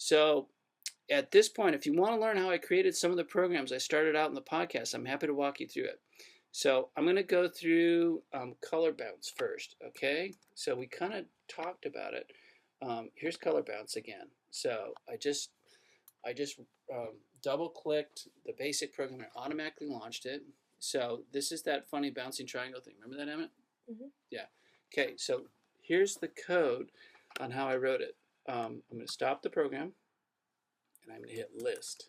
So at this point, if you want to learn how I created some of the programs I started out in the podcast, I'm happy to walk you through it. So I'm going to go through color bounce first, okay? So we kind of talked about it. Here's color bounce again. So I just double clicked the basic program and automatically launched it. So this is that funny bouncing triangle thing. Remember that, Emmett? Mm-hmm. Yeah. Okay, so here's the code on how I wrote it. I'm going to stop the program and I'm going to hit list.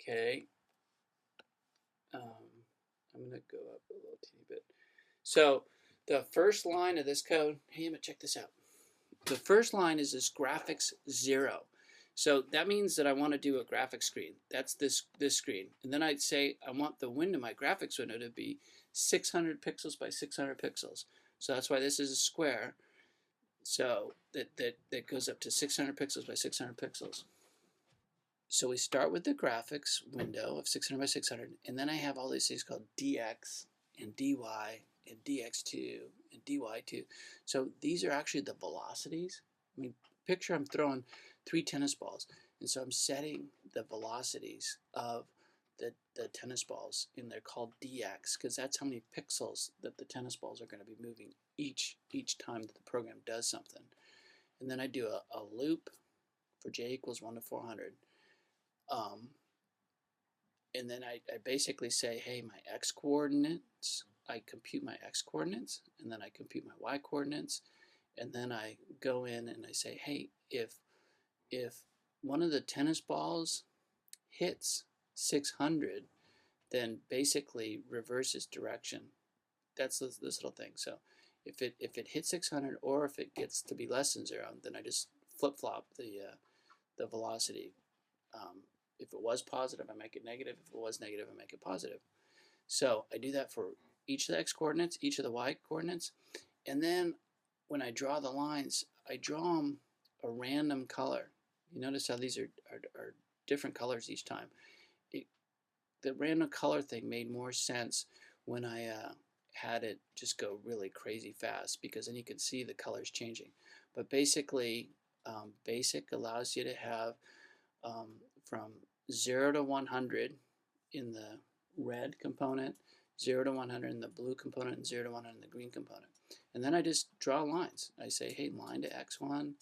Okay. I'm going to go up a little teeny bit. So the first line of this code, hey, Emmett, check this out. The first line is this graphics 0. So that means that I want to do a graphics screen. That's this screen. And then I'd say I want the window, my graphics window, to be 600 pixels by 600 pixels. So that's why this is a square. So that goes up to 600 pixels by 600 pixels. So we start with the graphics window of 600 by 600, and then I have all these things called dx and dy and dx2 and dy2. So these are actually the velocities. I mean, picture I'm throwing 3 tennis balls, and so I'm setting the velocities of the tennis balls, and they're called dx because that's how many pixels that the tennis balls are going to be moving each time that the program does something. And then I do a loop for j equals 1 to 400. And then I basically say, hey, my x coordinates, I compute my x coordinates, and then I compute my y coordinates, and then I go in and I say, hey, if one of the tennis balls hits 600, then basically reverses direction. That's this little thing. So if it hits 600 or if it gets to be less than 0, then I just flip-flop the velocity. If it was positive, I make it negative. If it was negative, I make it positive. So I do that for each of the x coordinates, each of the y coordinates, and then when I draw the lines, I draw them a random color. You notice how these are different colors each time. The random color thing made more sense when I had it just go really crazy fast, because then you can see the colors changing. But basically, basic allows you to have from 0 to 100 in the red component, 0 to 100 in the blue component, and 0 to 100 in the green component. And then I just draw lines. I say, hey, line to x1,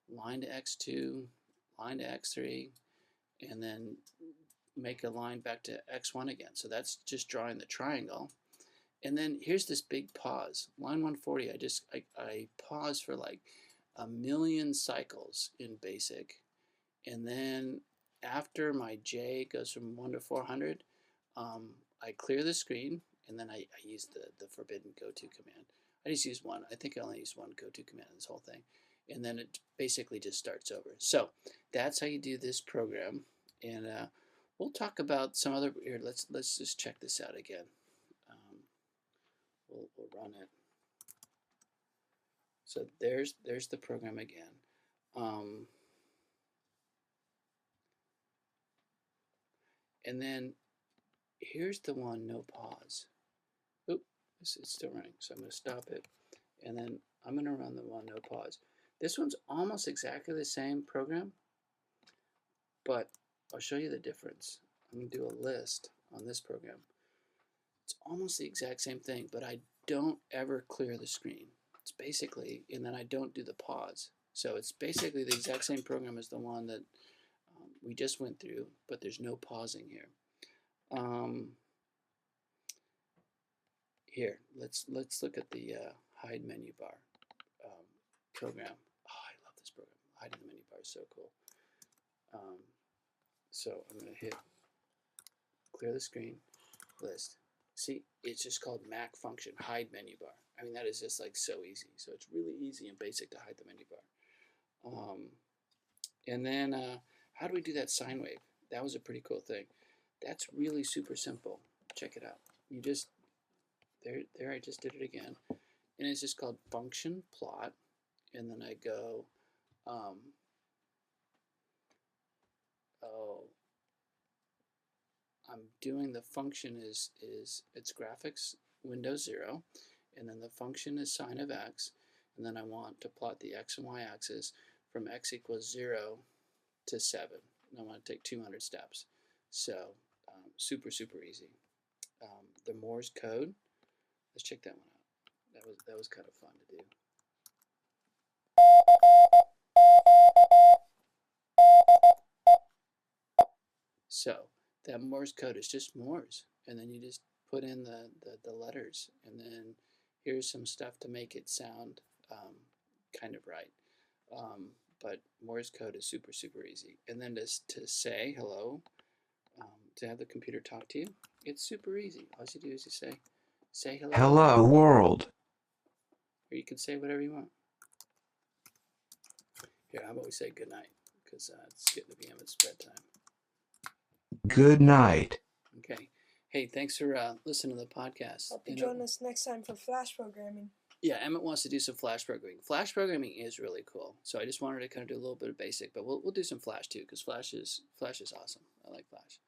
line to x2, line to x3, and then make a line back to x1 again. So that's just drawing the triangle. And then here's this big pause. Line 140, I pause for like 1,000,000 cycles in basic. And then after my j goes from 1 to 400, I clear the screen, and then I use the forbidden goto command. I just use one. I think I only use one goto command in this whole thing. And then it basically just starts over. So that's how you do this program. And we'll talk about some other, here, let's just check this out again. We'll run it. So there's the program again. And then here's the one, no pause. Oop, it's still running, so I'm going to stop it. And then I'm going to run the one, no pause. This one's almost exactly the same program, but I'll show you the difference. I'm going to do a list on this program. It's almost the exact same thing, but I don't ever clear the screen. It's basically, and then I don't do the pause. So it's basically the exact same program as the one that we just went through, but there's no pausing here. Here, let's look at the hide menu bar program. Oh, I love this program. Hiding the menu bar is so cool. So I'm going to hit clear the screen, list. See, it's just called Mac function, hide menu bar. I mean, that is just like so easy. So it's really easy and basic to hide the menu bar. And then how do we do that sine wave? That was a pretty cool thing. That's really super simple. Check it out. You just, there I just did it again. And it's just called function plot. And then I go, I'm doing the function is it's graphics window 0, and then the function is sine of x, and then I want to plot the x and y axis from x equals 0 to 7. And I want to take 200 steps. So super, super easy. The Morse code, let's check that one out. That was kind of fun to do. So that Morse code is just Morse, and then you just put in the letters, and then here's some stuff to make it sound kind of right. But Morse code is super, super easy. And then to say hello, to have the computer talk to you, it's super easy. All you do is you say hello. Hello world. Or you can say whatever you want. Here, how about we say good night? Because it's getting to be Emmett's bedtime. Good night. Okay. Hey, thanks for listening to the podcast. Hope you join us next time for Flash programming. Yeah, Emmett wants to do some Flash programming. Flash programming is really cool. So I just wanted to kind of do a little bit of basic, but we'll do some Flash too, because Flash is awesome. I like Flash.